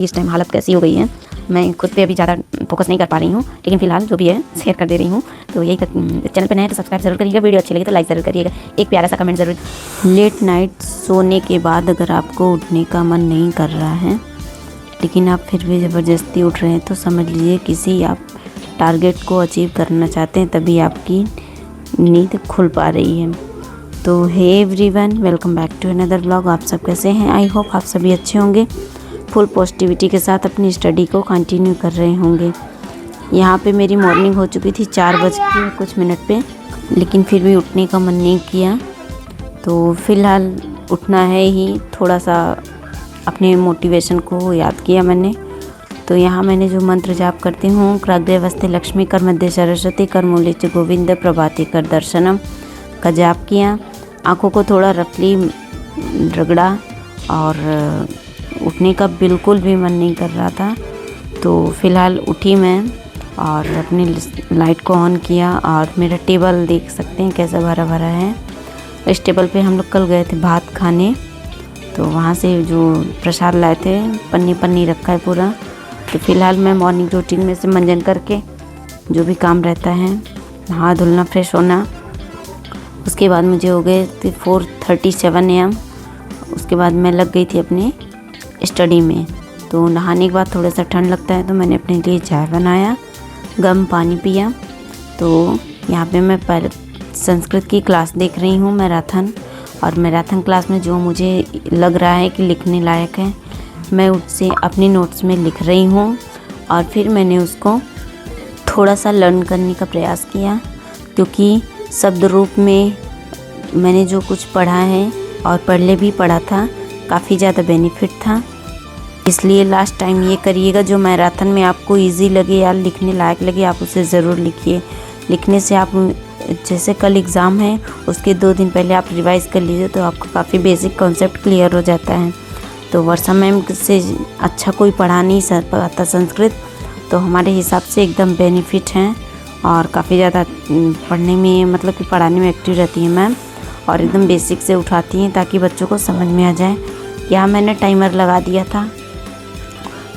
इस टाइम हालत कैसी हो गई है, मैं खुद पे अभी ज़्यादा फोकस नहीं कर पा रही हूँ, लेकिन फिलहाल जो भी है शेयर कर दे रही हूँ। तो यही चैनल पे नए तो सब्सक्राइब जरूर करिएगा, वीडियो अच्छी लगी तो लाइक ज़रूर करिएगा, एक प्यारा सा कमेंट ज़रूर। लेट नाइट सोने के बाद अगर आपको उठने का मन नहीं कर रहा है, लेकिन आप फिर भी ज़बरदस्ती उठ रहे हैं, तो समझ लीजिए किसी आप टारगेट को अचीव करना चाहते हैं, तभी आपकी नींद खुल पा रही है। तो hey everyone, welcome back to another vlog. आप सब कैसे हैं? आई होप आप सभी अच्छे होंगे, फुल पॉजिटिविटी के साथ अपनी स्टडी को कंटिन्यू कर रहे होंगे। यहाँ पे मेरी मॉर्निंग हो चुकी थी 4:00 पे, लेकिन फिर भी उठने का मन नहीं किया। तो फ़िलहाल उठना है ही, थोड़ा सा अपने मोटिवेशन को याद किया मैंने। तो यहाँ मैंने जो मंत्र जाप करती हूँ, क्रग्रे वस्ते लक्ष्मी कर मध्य सरस्वती कर मूले च गोविंद प्रभाते कर दर्शनम का जाप किया। आँखों को थोड़ा रफली रगड़ा और उठने का बिल्कुल भी मन नहीं कर रहा था। तो फ़िलहाल उठी मैं और अपनी लाइट को ऑन किया, और मेरा टेबल देख सकते हैं कैसा भरा भरा है। इस टेबल पे हम लोग कल गए थे भात खाने, तो वहाँ से जो प्रसाद लाए थे पन्नी रखा है पूरा। तो फ़िलहाल मैं मॉर्निंग रूटीन में से मंजन करके जो भी काम रहता है, नहा धुलना, फ्रेश होना, उसके बाद मुझे हो गए थे 4:37 AM। उसके बाद मैं लग गई थी अपनी स्टडी में। तो नहाने के बाद थोड़ा सा ठंड लगता है, तो मैंने अपने लिए चाय बनाया, गर्म पानी पिया। तो यहाँ पे मैं पहले संस्कृत की क्लास देख रही हूँ, मैराथन। और मैराथन क्लास में जो मुझे लग रहा है कि लिखने लायक है, मैं उससे अपनी नोट्स में लिख रही हूँ। और फिर मैंने उसको थोड़ा सा लर्न करने का प्रयास किया, क्योंकि शब्द रूप में मैंने जो कुछ पढ़ा है और पहले भी पढ़ा था, काफ़ी ज़्यादा बेनिफिट था। इसलिए लास्ट टाइम ये करिएगा, जो मैराथन में आपको इजी लगे या लिखने लायक लगे, आप उसे ज़रूर लिखिए। लिखने से आप, जैसे कल एग्ज़ाम है, उसके 2 दिन पहले आप रिवाइज़ कर लीजिए, तो आपका काफ़ी बेसिक कॉन्सेप्ट क्लियर हो जाता है। तो वर्षा मैम से अच्छा कोई पढ़ा नहीं पाता संस्कृत, तो हमारे हिसाब से एकदम बेनिफिट हैं। और काफ़ी ज़्यादा पढ़ने में, मतलब कि पढ़ाने में एक्टिव रहती हैं मैम, और एकदम बेसिक से उठाती हैं ताकि बच्चों को समझ में आ जाए। यहाँ मैंने टाइमर लगा दिया था,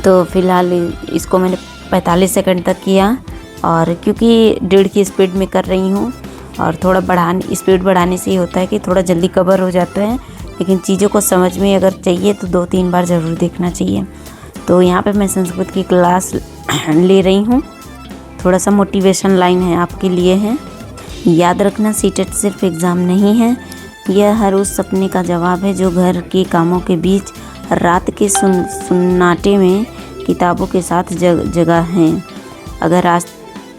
तो फ़िलहाल इसको मैंने 45 सेकंड तक किया। और क्योंकि 1.5 की स्पीड में कर रही हूँ, और थोड़ा स्पीड बढ़ाने से ये होता है कि थोड़ा जल्दी कवर हो जाता है, लेकिन चीज़ों को समझ में अगर चाहिए तो 2-3 बार ज़रूर देखना चाहिए। तो यहाँ पे मैं संस्कृत की क्लास ले रही हूँ। थोड़ा सा मोटिवेशन लाइन है आपके लिए है। याद रखना, सीटेट सिर्फ एग्ज़ाम नहीं है, यह हर उस सपने का जवाब है जो घर के कामों के बीच रात के सुन्नाटे में किताबों के साथ जगह है। अगर आज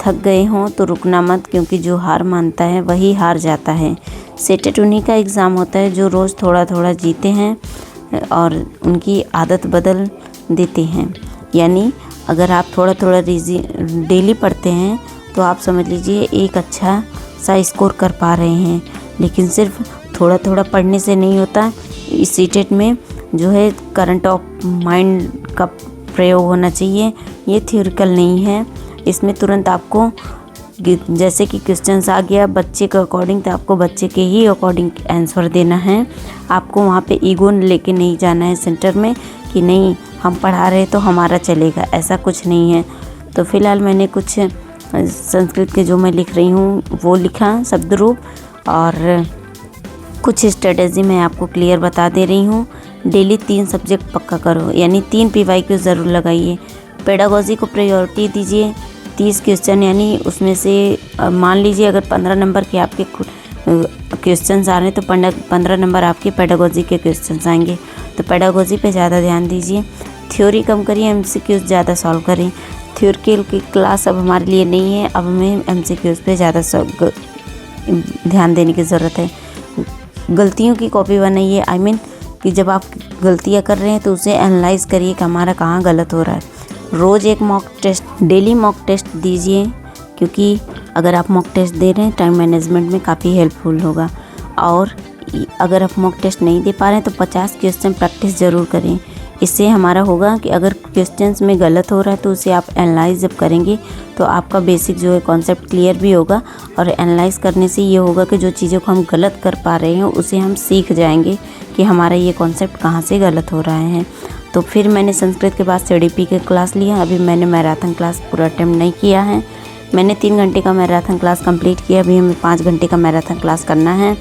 थक गए हों तो रुकना मत, क्योंकि जो हार मानता है वही हार जाता है। सीटेट उन्हीं का एग्ज़ाम होता है जो रोज़ थोड़ा थोड़ा जीते हैं और उनकी आदत बदल देते हैं। यानी अगर आप थोड़ा थोड़ा डेली पढ़ते हैं, तो आप समझ लीजिए एक अच्छा सा स्कोर कर पा रहे हैं। लेकिन सिर्फ थोड़ा थोड़ा पढ़ने से नहीं होता। इस सीटेट में जो है करंट ऑफ माइंड का प्रयोग होना चाहिए, ये थ्योरिकल नहीं है। इसमें तुरंत आपको, जैसे कि क्वेश्चंस आ गया बच्चे के अकॉर्डिंग, तो आपको बच्चे के ही अकॉर्डिंग आंसर देना है। आपको वहाँ पे ईगो लेके नहीं जाना है सेंटर में कि नहीं हम पढ़ा रहे तो हमारा चलेगा, ऐसा कुछ नहीं है। तो फ़िलहाल मैंने कुछ संस्कृत के जो मैं लिख रही हूँ वो लिखा शब्द रूप, और कुछ स्ट्रेटेजी मैं आपको क्लियर बता दे रही हूँ। डेली 3 सब्जेक्ट पक्का करो, यानी 3 PYQ ज़रूर लगाइए। पेडागोजी को प्रायोरिटी दीजिए। 30 क्वेश्चन, यानी उसमें से मान लीजिए अगर 15 नंबर के आपके क्वेश्चंस आ रहे हैं, तो 15 नंबर आपके पेडागोजी के क्वेश्चंस आएंगे। तो पेडागोजी पे ध्यादा ध्यान दीजिए। थ्योरी कम करिए, MCQs ज़्यादा सॉल्व करें। थ्योरिकल की क्लास अब हमारे लिए नहीं है, अब हमें MCQs पे ज़्यादा ध्यान देने की ज़रूरत है। गलतियों की कॉपी बनाइए, I mean कि जब आप गलतियाँ कर रहे हैं तो उसे एनालाइज़ करिए कि हमारा कहाँ गलत हो रहा है। रोज़ एक mock test, daily mock test दीजिए, क्योंकि अगर आप मॉक टेस्ट दे रहे हैं टाइम मैनेजमेंट में काफ़ी हेल्पफुल होगा। और अगर आप मॉक टेस्ट नहीं दे पा रहे हैं तो 50 क्वेश्चन प्रैक्टिस ज़रूर करें। इससे हमारा होगा कि अगर क्वेश्चंस में गलत हो रहा है तो उसे आप एनालाइज जब करेंगे तो आपका बेसिक जो है कॉन्सेप्ट क्लियर भी होगा। और एनालाइज करने से ये होगा कि जो चीज़ों को हम गलत कर पा रहे हैं उसे हम सीख जाएंगे कि हमारा ये कॉन्सेप्ट कहाँ से गलत हो रहा है। तो फिर मैंने संस्कृत के बाद CDP की क्लास लिया। अभी मैंने मैराथन क्लास पूरा अटेम्प्ट नहीं किया है। मैंने 3 घंटे का मैराथन क्लास कंप्लीट किया। अभी हमें 5 घंटे का मैराथन क्लास करना है।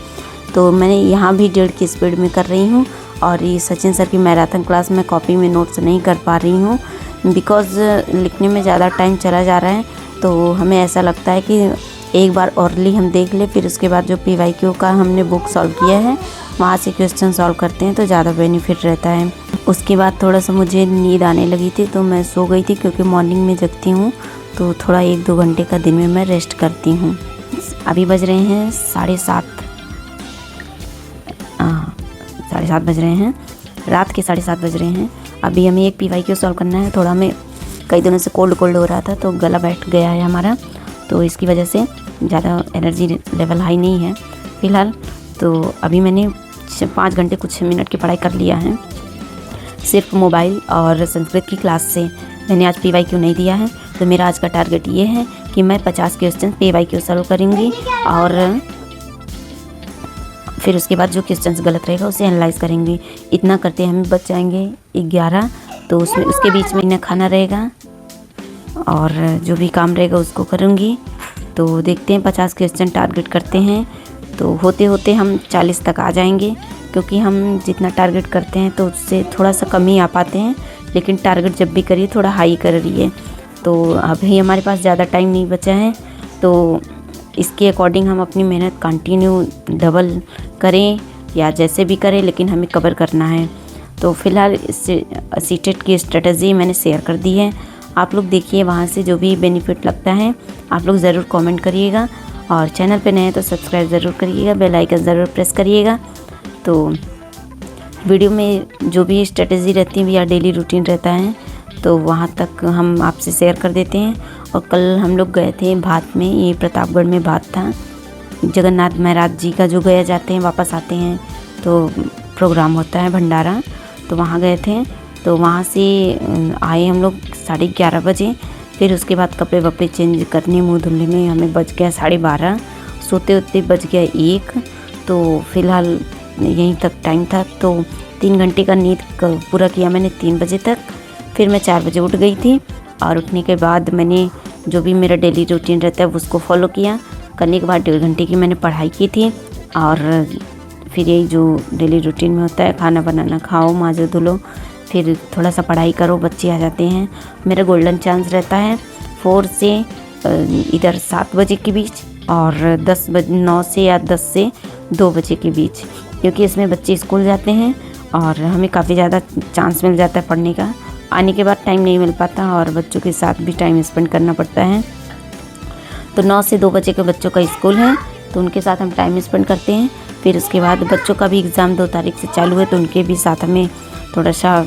तो मैंने यहाँ भी 1.5 की स्पीड में कर रही हूँ। और ये सचिन सर की मैराथन क्लास में कॉपी में नोट्स नहीं कर पा रही हूँ, बिकॉज़ लिखने में ज़्यादा टाइम चला जा रहा है। तो हमें ऐसा लगता है कि एक बार औरली हम देख ले, फिर उसके बाद जो PYQ का हमने बुक सॉल्व किया है वहाँ से क्वेश्चन सॉल्व करते हैं तो ज़्यादा बेनिफिट रहता है। उसके बाद थोड़ा सा मुझे नींद आने लगी थी तो मैं सो गई थी, क्योंकि मॉर्निंग में जगती हूँ तो थोड़ा 1-2 घंटे का दिन में मैं रेस्ट करती हूँ। अभी बज रहे हैं 7:30, 7:30 बज रहे हैं, रात के 7:30 बज रहे हैं। अभी हमें एक PYQ सॉल्व करना है। थोड़ा हमें कई दिनों से कोल्ड हो रहा था तो गला बैठ गया है हमारा, तो इसकी वजह से ज़्यादा एनर्जी लेवल हाई नहीं है फ़िलहाल। तो अभी मैंने 5 घंटे कुछ मिनट की पढ़ाई कर लिया है, सिर्फ मोबाइल और संस्कृत की क्लास से। मैंने आज PYQ नहीं दिया है। तो मेरा आज का टारगेट ये है कि मैं 50 क्वेश्चन PYQ सॉल्व करूँगी और फिर उसके बाद जो क्वेश्चंस गलत रहेगा उसे एनालाइज करेंगे। इतना करते हमें बच जाएंगे 11। तो उसमें उसके बीच में इन्हें खाना रहेगा और जो भी काम रहेगा उसको करूँगी। तो देखते हैं 50 क्वेश्चन टारगेट करते हैं तो होते होते हम 40 तक आ जाएंगे, क्योंकि हम जितना टारगेट करते हैं तो उससे थोड़ा सा कम ही आ पाते हैं। लेकिन टारगेट जब भी करिए थोड़ा हाई करिए। तो अभी हमारे पास ज़्यादा टाइम नहीं बचा है, तो इसके अकॉर्डिंग हम अपनी मेहनत कंटिन्यू डबल करें या जैसे भी करें, लेकिन हमें कवर करना है। तो फ़िलहाल इस सीटेट की स्ट्रेटजी मैंने शेयर कर दी है। आप लोग देखिए, वहाँ से जो भी बेनिफिट लगता है आप लोग ज़रूर कमेंट करिएगा। और चैनल पे नए हैं तो सब्सक्राइब ज़रूर करिएगा, बेल आइकन ज़रूर प्रेस करिएगा। तो वीडियो में जो भी स्ट्रेटजी रहती है या डेली रूटीन रहता है तो वहाँ तक हम आपसे शेयर कर देते हैं। और कल हम लोग गए थे भात में, ये प्रतापगढ़ में भात था, जगन्नाथ महाराज जी का जो गया जाते हैं वापस आते हैं तो प्रोग्राम होता है भंडारा, तो वहाँ गए थे। तो वहाँ से आए हम लोग 11:30 बजे। फिर उसके बाद कपड़े वपड़े चेंज करने, मुँह धुलने में हमें बज गया 12:30, सोते होते बज गया 1। तो फ़िलहाल यहीं तक टाइम था। तो 3 घंटे का नींद पूरा किया मैंने 3 बजे तक। फिर मैं 4 बजे उठ गई थी और उठने के बाद मैंने जो भी मेरा डेली रूटीन रहता है उसको फॉलो किया। करने के बाद 1.5 घंटे की मैंने पढ़ाई की थी। और फिर यही जो डेली रूटीन में होता है, खाना बनाना, खाओ, मांजो, धुलो, फिर थोड़ा सा पढ़ाई करो, बच्चे आ जाते हैं। मेरा गोल्डन चांस रहता है 4 से इधर 7 बजे के बीच और 9 से या 10 से 2 बजे के बीच, क्योंकि इसमें बच्चे स्कूल जाते हैं और हमें काफ़ी ज़्यादा चांस मिल जाता है पढ़ने का। आने के बाद टाइम नहीं मिल पाता और बच्चों के साथ भी टाइम स्पेंड करना पड़ता है। तो 9 से 2 बजे के बच्चों का स्कूल है तो उनके साथ हम टाइम स्पेंड करते हैं। फिर उसके बाद बच्चों का भी एग्ज़ाम 2 तारीख से चालू है तो उनके भी साथ हमें थोड़ा सा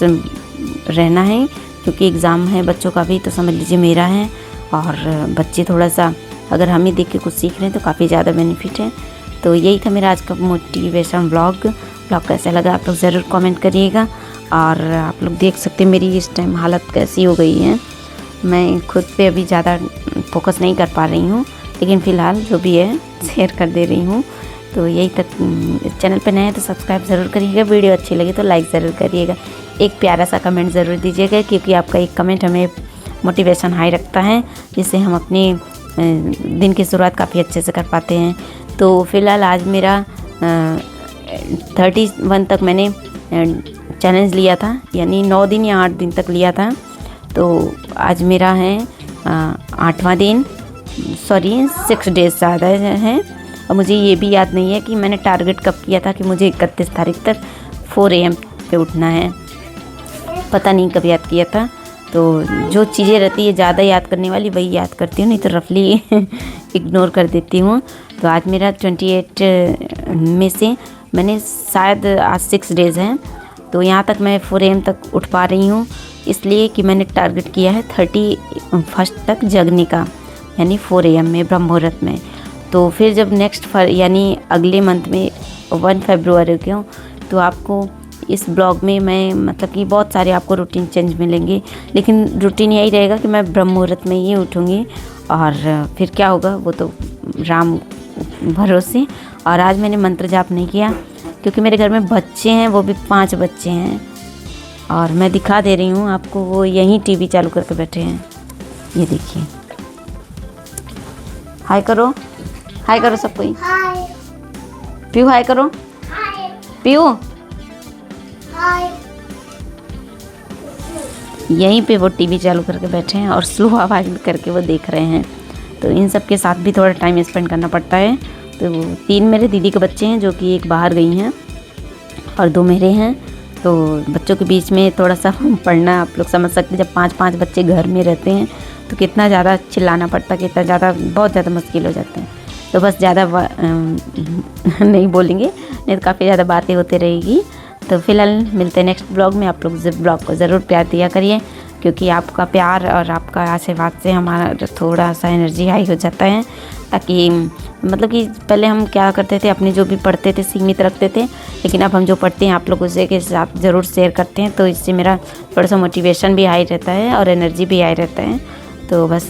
रहना है, क्योंकि एग्ज़ाम है बच्चों का भी, तो समझ लीजिए मेरा है। और बच्चे थोड़ा सा अगर हमें देख के कुछ सीख रहे हैं तो काफ़ी ज़्यादा बेनिफिट है। तो यही था मेरा आज का मोटिवेशन व्लॉग कैसा लगा आप लोग ज़रूर कमेंट करिएगा। और आप लोग देख सकते हैं मेरी इस टाइम हालत कैसी हो गई है। मैं खुद पे अभी ज़्यादा फोकस नहीं कर पा रही हूँ, लेकिन फ़िलहाल जो भी है शेयर कर दे रही हूँ। तो यही तक। चैनल पे नए हैं तो सब्सक्राइब ज़रूर करिएगा, वीडियो अच्छी लगी तो लाइक ज़रूर करिएगा, एक प्यारा सा कमेंट ज़रूर दीजिएगा, क्योंकि आपका एक कमेंट हमें मोटिवेशन हाई रखता है, जिससे हम अपने दिन की शुरुआत काफ़ी अच्छे से कर पाते हैं। तो फ़िलहाल आज मेरा 31 तक मैंने चैलेंज लिया था, यानी 9 दिन या 8 दिन तक लिया था। तो आज मेरा है 8वां दिन, 6 डेज ज़्यादा है। और मुझे ये भी याद नहीं है कि मैंने टारगेट कब किया था कि मुझे 31 तारीख तक 4 AM पे उठना है, पता नहीं कब याद किया था। तो जो चीज़ें रहती है ज़्यादा याद करने वाली वही याद करती हूँ, नहीं तो रफली इग्नोर कर देती हूँ। तो आज मेरा 28 में से मैंने शायद आज 6 डेज़ हैं, तो यहाँ तक मैं 4 AM तक उठ पा रही हूँ, इसलिए कि मैंने टारगेट किया है 31 तक जगने का, यानी 4 AM में ब्रह्म मुहूर्त में। तो फिर जब नेक्स्ट यानी अगले मंथ में 1 फरवरी को, तो आपको इस ब्लॉग में मैं मतलब कि बहुत सारे आपको रूटीन चेंज मिलेंगे, लेकिन रूटीन यही रहेगा कि मैं ब्रह्म मुहूर्त में ही उठूँगी। और फिर क्या होगा वो तो राम भरोसे। और आज मैंने मंत्र जाप नहीं किया, क्योंकि मेरे घर में बच्चे हैं, वो भी 5 बच्चे हैं, और मैं दिखा दे रही हूँ आपको, वो यहीं टीवी चालू करके बैठे हैं। ये देखिए, हाय करो, हाय करो सब कोई। हाय पीयू हाय करो, हाय पीयू। हाय। यहीं पे वो टीवी चालू करके बैठे हैं और स्लो आवाज़ में करके वो देख रहे हैं। तो इन सब के साथ भी थोड़ा टाइम स्पेंड करना पड़ता है। तो 3 मेरे दीदी के बच्चे हैं, जो कि एक बाहर गई हैं और 2 मेरे हैं। तो बच्चों के बीच में थोड़ा सा पढ़ना, आप लोग समझ सकते हैं, जब 5-5 बच्चे घर में रहते हैं तो कितना ज़्यादा चिल्लाना पड़ता है, कितना ज़्यादा, बहुत ज़्यादा मुश्किल हो जाता है। तो बस ज़्यादा नहीं बोलेंगे, नहीं तो काफ़ी ज़्यादा बातें होती रहेगी। तो फिलहाल मिलते हैं नेक्स्ट ब्लॉग में। आप लोग ब्लॉग को ज़रूर प्यार दिया करिए, क्योंकि आपका प्यार और आपका आशीर्वाद से हमारा थोड़ा सा एनर्जी हाई हो जाता है। ताकि मतलब कि पहले हम क्या करते थे, अपने जो भी पढ़ते थे सीमित रखते थे, लेकिन अब हम जो पढ़ते हैं आप लोगों से के साथ ज़रूर शेयर करते हैं। तो इससे मेरा थोड़ा सा मोटिवेशन भी हाई रहता है और एनर्जी भी हाई रहता है। तो बस